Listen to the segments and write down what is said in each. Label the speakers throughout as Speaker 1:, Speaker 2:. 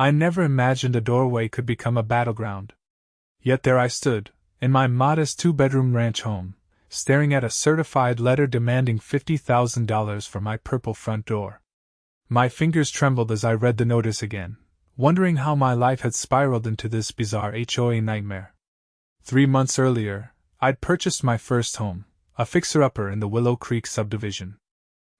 Speaker 1: I never imagined a doorway could become a battleground. Yet there I stood, in my modest two-bedroom ranch home, staring at a certified letter demanding $50,000 for my purple front door. My fingers trembled as I read the notice again, wondering how my life had spiraled into this bizarre HOA nightmare. 3 months earlier, I'd purchased my first home, a fixer-upper in the Willow Creek subdivision.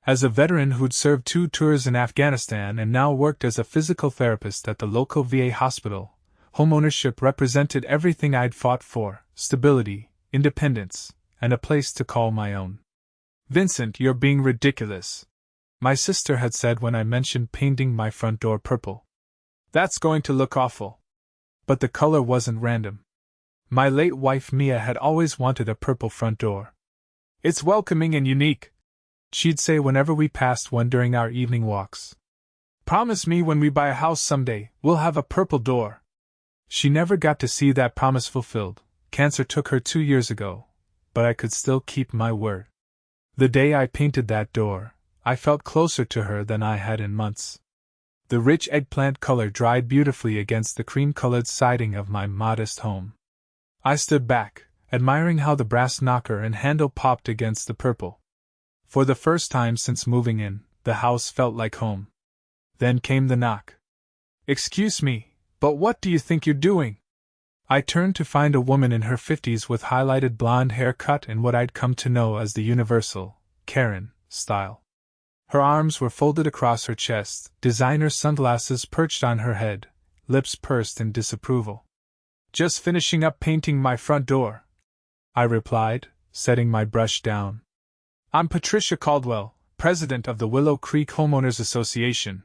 Speaker 1: As a veteran who'd served 2 tours in Afghanistan and now worked as a physical therapist at the local VA hospital, homeownership represented everything I'd fought for: stability, independence, and a place to call my own. "Vincent, you're being ridiculous," my sister had said when I mentioned painting my front door purple. "That's going to look awful." But the color wasn't random. My late wife Mia had always wanted a purple front door. "It's welcoming and unique," she'd say whenever we passed one during our evening walks. "Promise me when we buy a house someday, we'll have a purple door." She never got to see that promise fulfilled. Cancer took her 2 years ago, but I could still keep my word. The day I painted that door, I felt closer to her than I had in months. The rich eggplant color dried beautifully against the cream-colored siding of my modest home. I stood back, admiring how the brass knocker and handle popped against the purple. For the first time since moving in, the house felt like home. Then came the knock. "Excuse me, but what do you think you're doing?" I turned to find a woman in her 50s with highlighted blonde hair cut in what I'd come to know as the universal Karen style. Her arms were folded across her chest, designer sunglasses perched on her head, lips pursed in disapproval. "Just finishing up painting my front door," I replied, setting my brush down. "I'm Patricia Caldwell, president of the Willow Creek Homeowners Association,"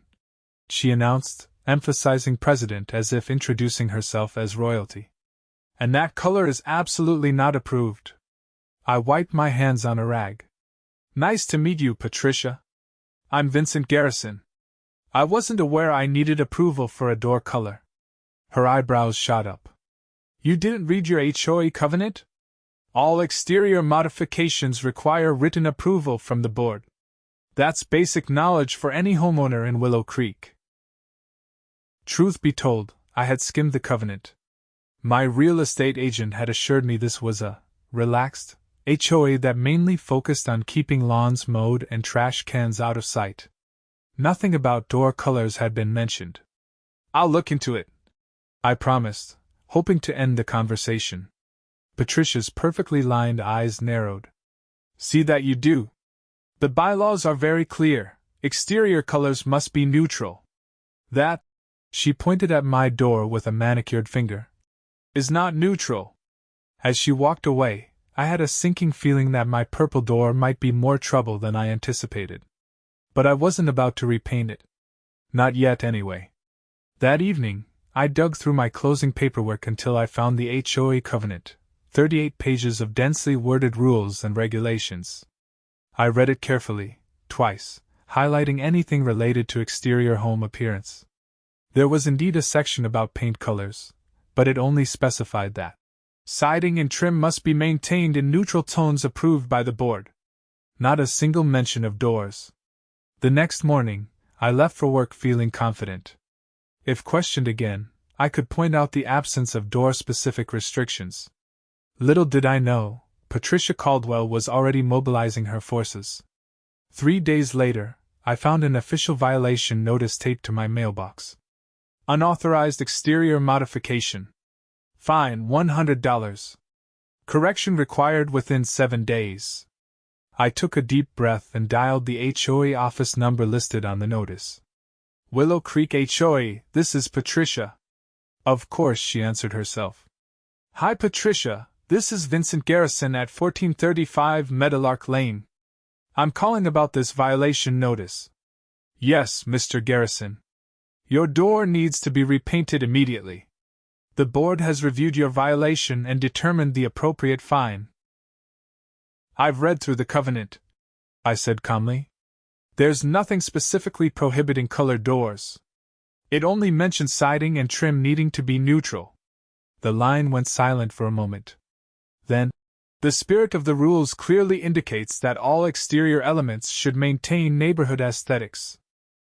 Speaker 1: she announced, emphasizing president as if introducing herself as royalty. "And that color is absolutely not approved." I wiped my hands on a rag. "Nice to meet you, Patricia. I'm Vincent Garrison. I wasn't aware I needed approval for a door color." Her eyebrows shot up. "You didn't read your HOA covenant? All exterior modifications require written approval from the board. That's basic knowledge for any homeowner in Willow Creek." Truth be told, I had skimmed the covenant. My real estate agent had assured me this was a relaxed HOA that mainly focused on keeping lawns mowed and trash cans out of sight. Nothing about door colors had been mentioned. "I'll look into it," I promised, hoping to end the conversation. Patricia's perfectly lined eyes narrowed. "See that you do. The bylaws are very clear. Exterior colors must be neutral. That," she pointed at my door with a manicured finger, "is not neutral." As she walked away, I had a sinking feeling that my purple door might be more trouble than I anticipated. But I wasn't about to repaint it. Not yet, anyway. That evening, I dug through my closing paperwork until I found the HOA covenant, 38 pages of densely worded rules and regulations. I read it carefully, twice, highlighting anything related to exterior home appearance. There was indeed a section about paint colors, but it only specified that siding and trim must be maintained in neutral tones approved by the board. Not a single mention of doors. The next morning, I left for work feeling confident. If questioned again, I could point out the absence of door-specific restrictions. Little did I know, Patricia Caldwell was already mobilizing her forces. 3 days later, I found an official violation notice taped to my mailbox. Unauthorized exterior modification. Fine $100. Correction required within 7 days. I took a deep breath and dialed the HOA office number listed on the notice. "Willow Creek HOA, this is Patricia." Of course, she answered herself. "Hi Patricia, this is Vincent Garrison at 1435 Meadowlark Lane. I'm calling about this violation notice." "Yes, Mr. Garrison. Your door needs to be repainted immediately. The board has reviewed your violation and determined the appropriate fine." "I've read through the covenant," I said calmly. "There's nothing specifically prohibiting colored doors. It only mentions siding and trim needing to be neutral." The line went silent for a moment. Then, "The spirit of the rules clearly indicates that all exterior elements should maintain neighborhood aesthetics.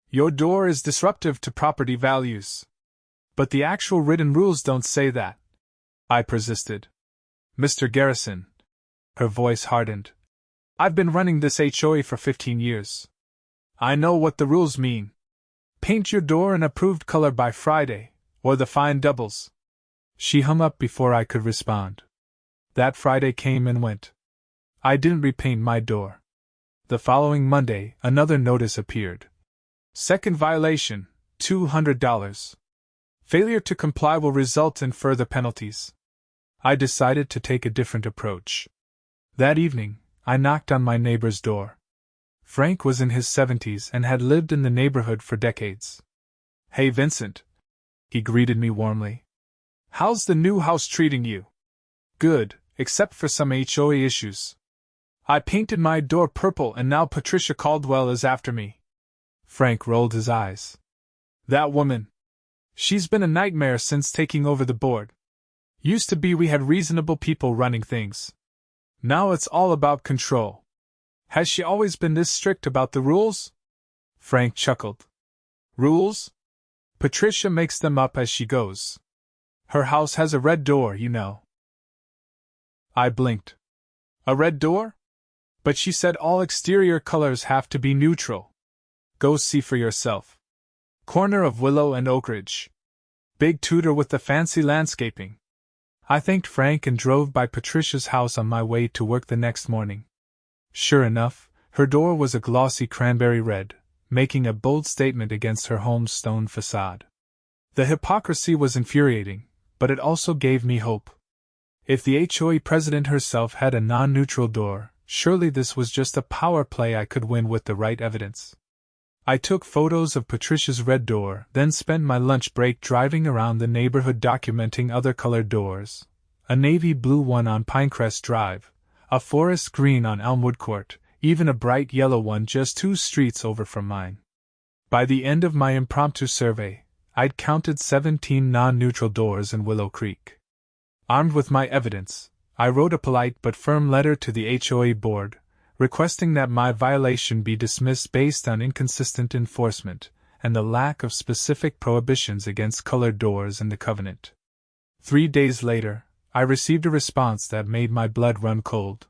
Speaker 1: Your door is disruptive to property values. But the actual written rules don't say that, I persisted. Mr. Garrison. Her voice hardened. I've been running this HOA for 15 years. I know what the rules mean. Paint your door an approved color by Friday, or the fine doubles. She hung up before I could respond. That Friday came and went. I didn't repaint my door. The following Monday, another notice appeared. Second violation, $200. Failure to comply will result in further penalties. I decided to take a different approach. That evening, I knocked on my neighbor's door. Frank was in his 70s and had lived in the neighborhood for decades. Hey Vincent. He greeted me warmly. How's the new house treating you? Good, except for some HOA issues. I painted my door purple and now Patricia Caldwell is after me. Frank rolled his eyes. That woman. She's been a nightmare since taking over the board. Used to be we had reasonable people running things. Now it's all about control. Has she always been this strict about the rules? Frank chuckled. Rules? Patricia makes them up as she goes. Her house has a red door, you know. I blinked. A red door? But she said all exterior colors have to be neutral. Go see for yourself. Corner of Willow and Oak Ridge. Big Tudor with the fancy landscaping. I thanked Frank and drove by Patricia's house on my way to work the next morning. Sure enough, her door was a glossy cranberry red, making a bold statement against her home's stone facade. The hypocrisy was infuriating, but it also gave me hope. If the HOA president herself had a non-neutral door, surely this was just a power play I could win with the right evidence. I took photos of Patricia's red door, then spent my lunch break driving around the neighborhood documenting other colored doors. A navy blue one on Pinecrest Drive, a forest green on Elmwood Court, even a bright yellow one just 2 streets over from mine. By the end of my impromptu survey, I'd counted 17 non-neutral doors in Willow Creek. Armed with my evidence, I wrote a polite but firm letter to the HOA board, requesting that my violation be dismissed based on inconsistent enforcement and the lack of specific prohibitions against colored doors in the covenant. 3 days later, I received a response that made my blood run cold.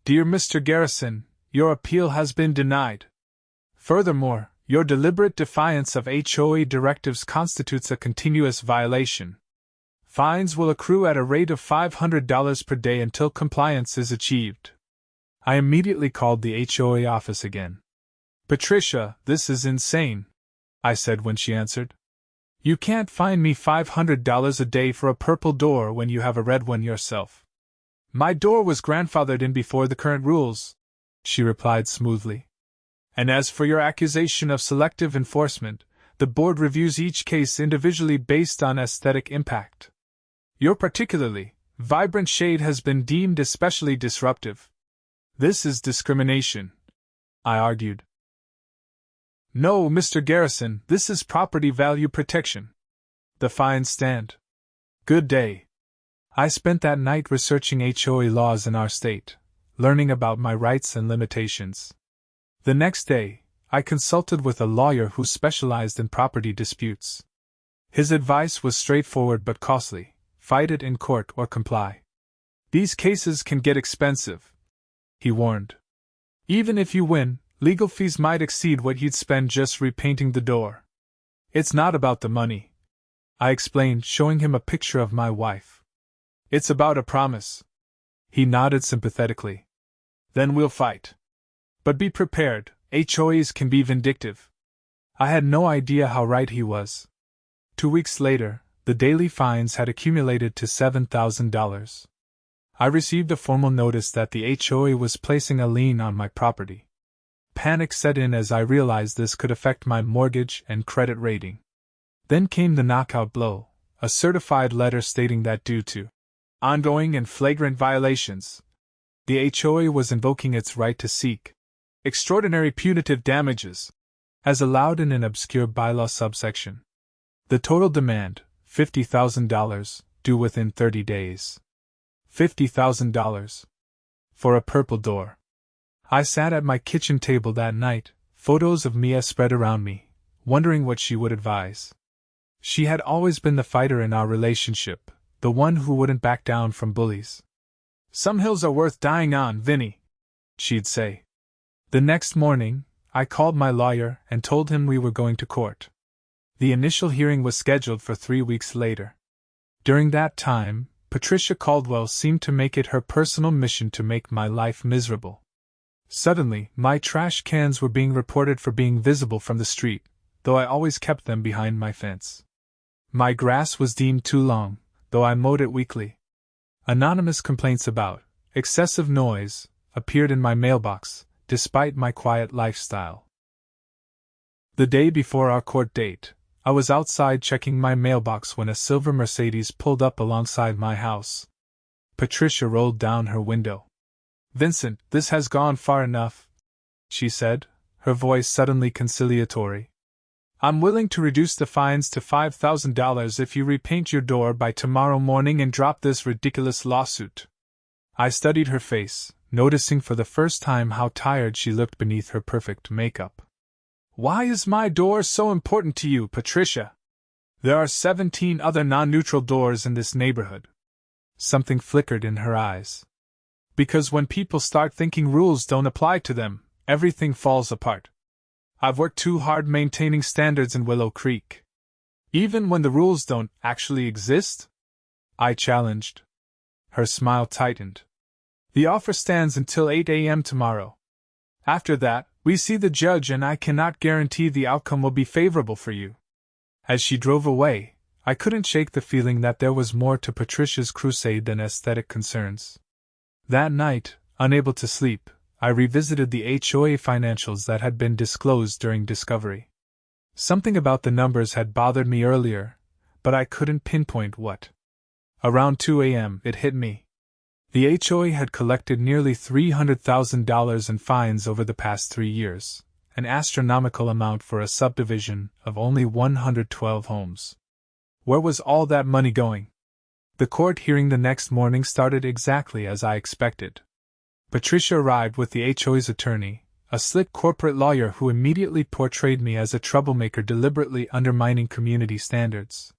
Speaker 1: Dear Mr. Garrison, your appeal has been denied. Furthermore, your deliberate defiance of HOA directives constitutes a continuous violation. Fines will accrue at a rate of $500 per day until compliance is achieved. I immediately called the HOA office again. Patricia, this is insane, I said when she answered. You can't fine me $500 a day for a purple door when you have a red one yourself. My door was grandfathered in before the current rules, she replied smoothly. And as for your accusation of selective enforcement, the board reviews each case individually based on aesthetic impact. Your particularly vibrant shade has been deemed especially disruptive. This is discrimination, I argued. No, Mr. Garrison, this is property value protection. The fines stand. Good day. I spent that night researching HOA laws in our state, learning about my rights and limitations. The next day, I consulted with a lawyer who specialized in property disputes. His advice was straightforward but costly: fight it in court or comply. These cases can get expensive, he warned. Even if you win, legal fees might exceed what you'd spend just repainting the door. It's not about the money, I explained, showing him a picture of my wife. It's about a promise. He nodded sympathetically. Then we'll fight. But be prepared, HOAs can be vindictive. I had no idea how right he was. 2 weeks later, the daily fines had accumulated to $7,000. I received a formal notice that the HOA was placing a lien on my property. Panic set in as I realized this could affect my mortgage and credit rating. Then came the knockout blow, a certified letter stating that due to ongoing and flagrant violations, the HOA was invoking its right to seek extraordinary punitive damages, as allowed in an obscure bylaw subsection. The total demand, $50,000, due within 30 days. $50,000. For a purple door. I sat at my kitchen table that night, photos of Mia spread around me, wondering what she would advise. She had always been the fighter in our relationship, the one who wouldn't back down from bullies. "Some hills are worth dying on, Vinny," she'd say. The next morning, I called my lawyer and told him we were going to court. The initial hearing was scheduled for 3 weeks later. During that time, Patricia Caldwell seemed to make it her personal mission to make my life miserable. Suddenly, my trash cans were being reported for being visible from the street, though I always kept them behind my fence. My grass was deemed too long, though I mowed it weekly. Anonymous complaints about excessive noise appeared in my mailbox, despite my quiet lifestyle. The day before our court date, I was outside checking my mailbox when a silver Mercedes pulled up alongside my house. Patricia rolled down her window. "Vincent, this has gone far enough," she said, her voice suddenly conciliatory. "I'm willing to reduce the fines to $5,000 if you repaint your door by tomorrow morning and drop this ridiculous lawsuit." I studied her face, noticing for the first time how tired she looked beneath her perfect makeup. "Why is my door so important to you, Patricia? There are 17 other non-neutral doors in this neighborhood." Something flickered in her eyes. "Because when people start thinking rules don't apply to them, everything falls apart. I've worked too hard maintaining standards in Willow Creek. Even when the rules don't actually exist?" I challenged. Her smile tightened. "The offer stands until 8 a.m. tomorrow. After that, we see the judge and I cannot guarantee the outcome will be favorable for you." As she drove away, I couldn't shake the feeling that there was more to Patricia's crusade than aesthetic concerns. That night, unable to sleep, I revisited the HOA financials that had been disclosed during discovery. Something about the numbers had bothered me earlier, but I couldn't pinpoint what. Around 2 a.m., it hit me. The HOA had collected nearly $300,000 in fines over the past 3 years, an astronomical amount for a subdivision of only 112 homes. Where was all that money going? The court hearing the next morning started exactly as I expected. Patricia arrived with the HOA's attorney, a slick corporate lawyer who immediately portrayed me as a troublemaker deliberately undermining community standards.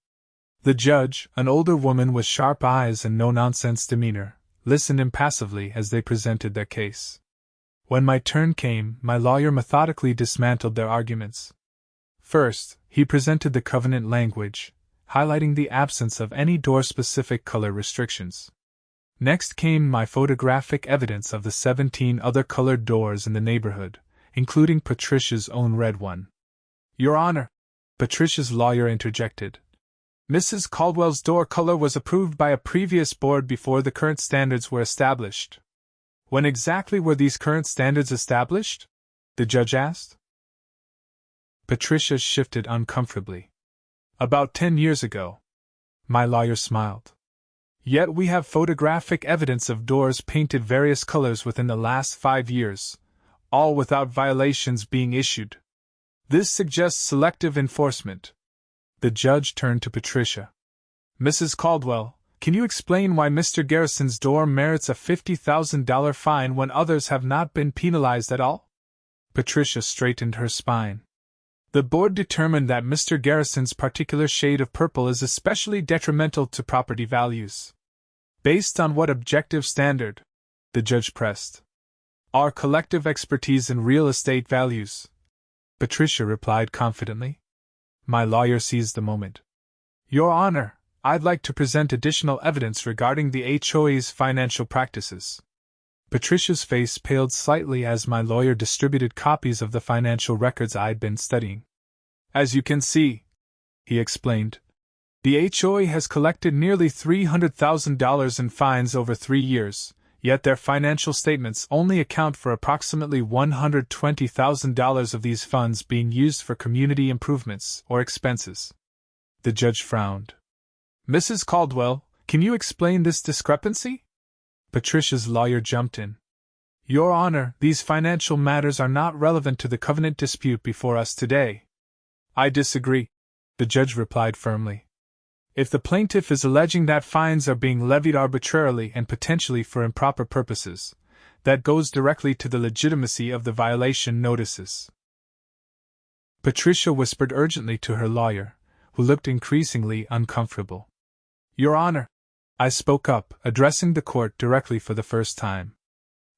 Speaker 1: The judge, an older woman with sharp eyes and no-nonsense demeanor, listened impassively as they presented their case. When my turn came, my lawyer methodically dismantled their arguments. First, he presented the covenant language, highlighting the absence of any door-specific color restrictions. Next came my photographic evidence of the 17 other colored doors in the neighborhood, including Patricia's own red one. "Your Honor," Patricia's lawyer interjected, "Mrs. Caldwell's door color was approved by a previous board before the current standards were established." "When exactly were these current standards established?" the judge asked. Patricia shifted uncomfortably. "About 10 years ago." My lawyer smiled. "Yet we have photographic evidence of doors painted various colors within the last 5 years, all without violations being issued. This suggests selective enforcement." The judge turned to Patricia. "Mrs. Caldwell, can you explain why Mr. Garrison's door merits a $50,000 fine when others have not been penalized at all?" Patricia straightened her spine. "The board determined that Mr. Garrison's particular shade of purple is especially detrimental to property values." "Based on what objective standard?" the judge pressed. "Our collective expertise in real estate values," Patricia replied confidently. My lawyer seized the moment. "Your Honor, I'd like to present additional evidence regarding the HOA's financial practices." Patricia's face paled slightly as my lawyer distributed copies of the financial records I'd been studying. "As you can see," he explained, "the HOA has collected nearly $300,000 in fines over 3 years, yet their financial statements only account for approximately $120,000 of these funds being used for community improvements or expenses." The judge frowned. "Mrs. Caldwell, can you explain this discrepancy?" Patricia's lawyer jumped in. "Your Honor, these financial matters are not relevant to the covenant dispute before us today." "I disagree," the judge replied firmly. "If the plaintiff is alleging that fines are being levied arbitrarily and potentially for improper purposes, that goes directly to the legitimacy of the violation notices." Patricia whispered urgently to her lawyer, who looked increasingly uncomfortable. "Your Honor," I spoke up, addressing the court directly for the first time.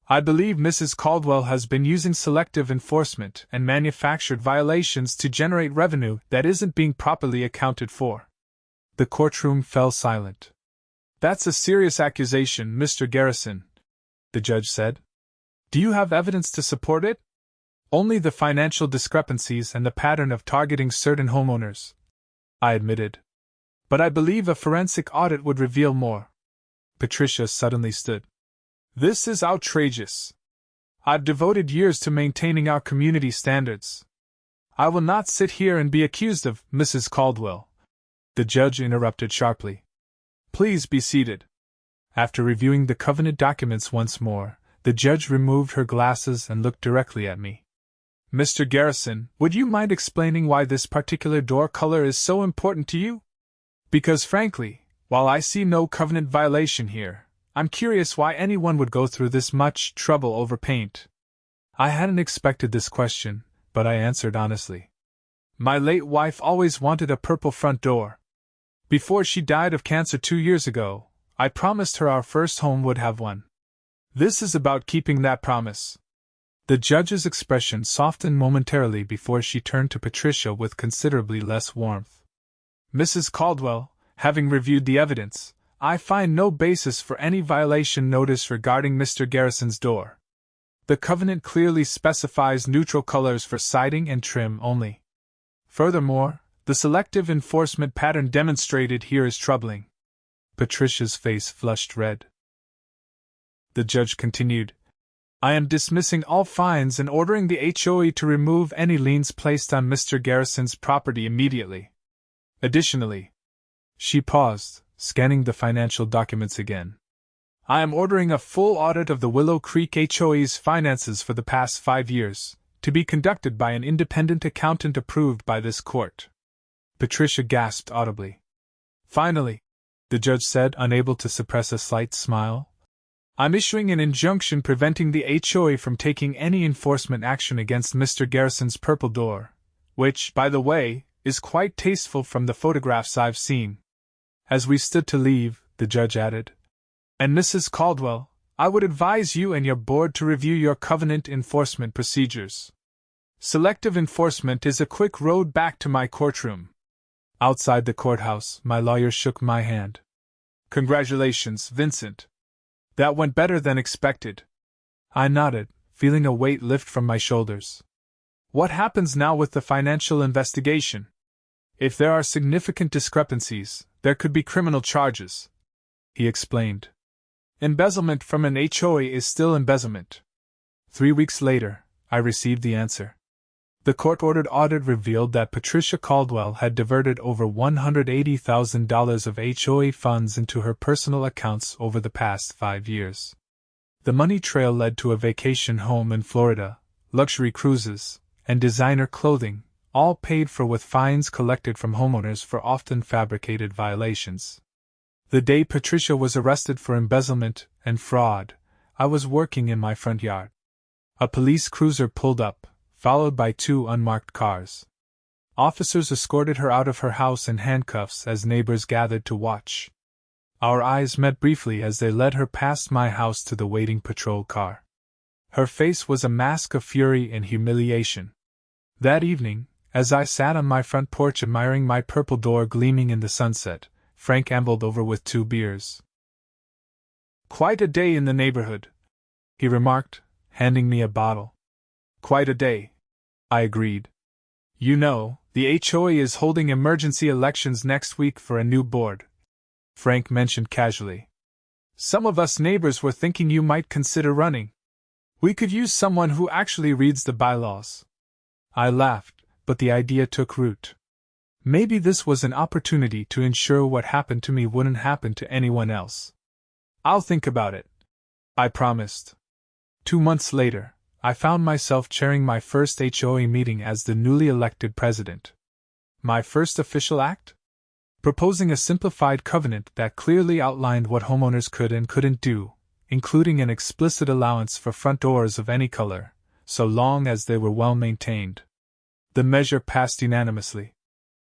Speaker 1: "I believe Mrs. Caldwell has been using selective enforcement and manufactured violations to generate revenue that isn't being properly accounted for." The courtroom fell silent. "That's a serious accusation, Mr. Garrison," the judge said. "Do you have evidence to support it?" "Only the financial discrepancies and the pattern of targeting certain homeowners," I admitted. "But I believe a forensic audit would reveal more." Patricia suddenly stood. "This is outrageous. I've devoted years to maintaining our community standards. I will not sit here and be accused of Mrs. Caldwell." The judge interrupted sharply. "Please be seated." After reviewing the covenant documents once more, the judge removed her glasses and looked directly at me. "Mr. Garrison, would you mind explaining why this particular door color is so important to you? Because frankly, while I see no covenant violation here, I'm curious why anyone would go through this much trouble over paint." I hadn't expected this question, but I answered honestly. "My late wife always wanted a purple front door. Before she died of cancer 2 years ago, I promised her our first home would have one. This is about keeping that promise." The judge's expression softened momentarily before she turned to Patricia with considerably less warmth. "Mrs. Caldwell, having reviewed the evidence, I find no basis for any violation notice regarding Mr. Garrison's door. The covenant clearly specifies neutral colors for siding and trim only. Furthermore, the selective enforcement pattern demonstrated here is troubling." Patricia's face flushed red. The judge continued, "I am dismissing all fines and ordering the HOA to remove any liens placed on Mr. Garrison's property immediately. Additionally," she paused, scanning the financial documents again, "I am ordering a full audit of the Willow Creek HOA's finances for the past 5 years, to be conducted by an independent accountant approved by this court." Patricia gasped audibly. "Finally," the judge said, unable to suppress a slight smile, "I'm issuing an injunction preventing the HOA from taking any enforcement action against Mr. Garrison's purple door, which, by the way, is quite tasteful from the photographs I've seen." As we stood to leave, the judge added, "And Mrs. Caldwell, I would advise you and your board to review your covenant enforcement procedures. Selective enforcement is a quick road back to my courtroom." Outside the courthouse, my lawyer shook my hand. "Congratulations, Vincent. That went better than expected." I nodded, feeling a weight lift from my shoulders. "What happens now with the financial investigation? If there are significant discrepancies, there could be criminal charges," he explained. "Embezzlement from an HOA is still embezzlement." 3 weeks later, I received the answer. The court-ordered audit revealed that Patricia Caldwell had diverted over $180,000 of HOA funds into her personal accounts over the past 5 years. The money trail led to a vacation home in Florida, luxury cruises, and designer clothing, all paid for with fines collected from homeowners for often fabricated violations. The day Patricia was arrested for embezzlement and fraud, I was working in my front yard. A police cruiser pulled up, followed by 2 unmarked cars. Officers escorted her out of her house in handcuffs as neighbors gathered to watch. Our eyes met briefly as they led her past my house to the waiting patrol car. Her face was a mask of fury and humiliation. That evening, as I sat on my front porch admiring my purple door gleaming in the sunset, Frank ambled over with 2 beers. "Quite a day in the neighborhood," he remarked, handing me a bottle. "Quite a day," I agreed. "You know, the HOA is holding emergency elections next week for a new board," Frank mentioned casually. "Some of us neighbors were thinking you might consider running. We could use someone who actually reads the bylaws." I laughed, but the idea took root. Maybe this was an opportunity to ensure what happened to me wouldn't happen to anyone else. "I'll think about it," I promised. 2 months later, I found myself chairing my first HOA meeting as the newly elected president. My first official act? Proposing a simplified covenant that clearly outlined what homeowners could and couldn't do, including an explicit allowance for front doors of any color, so long as they were well maintained. The measure passed unanimously.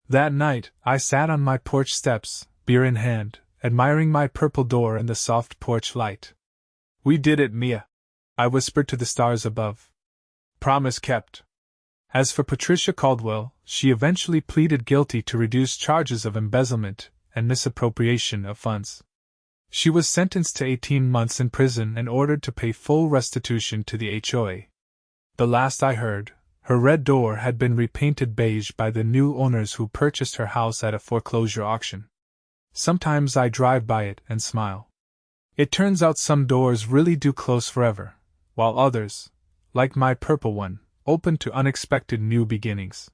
Speaker 1: That night, I sat on my porch steps, beer in hand, admiring my purple door and the soft porch light. "We did it, Mia," I whispered to the stars above. "Promise kept." As for Patricia Caldwell, she eventually pleaded guilty to reduced charges of embezzlement and misappropriation of funds. She was sentenced to 18 months in prison and ordered to pay full restitution to the HOA. The last I heard, her red door had been repainted beige by the new owners who purchased her house at a foreclosure auction. Sometimes I drive by it and smile. It turns out some doors really do close forever, while others, like my purple one, open to unexpected new beginnings.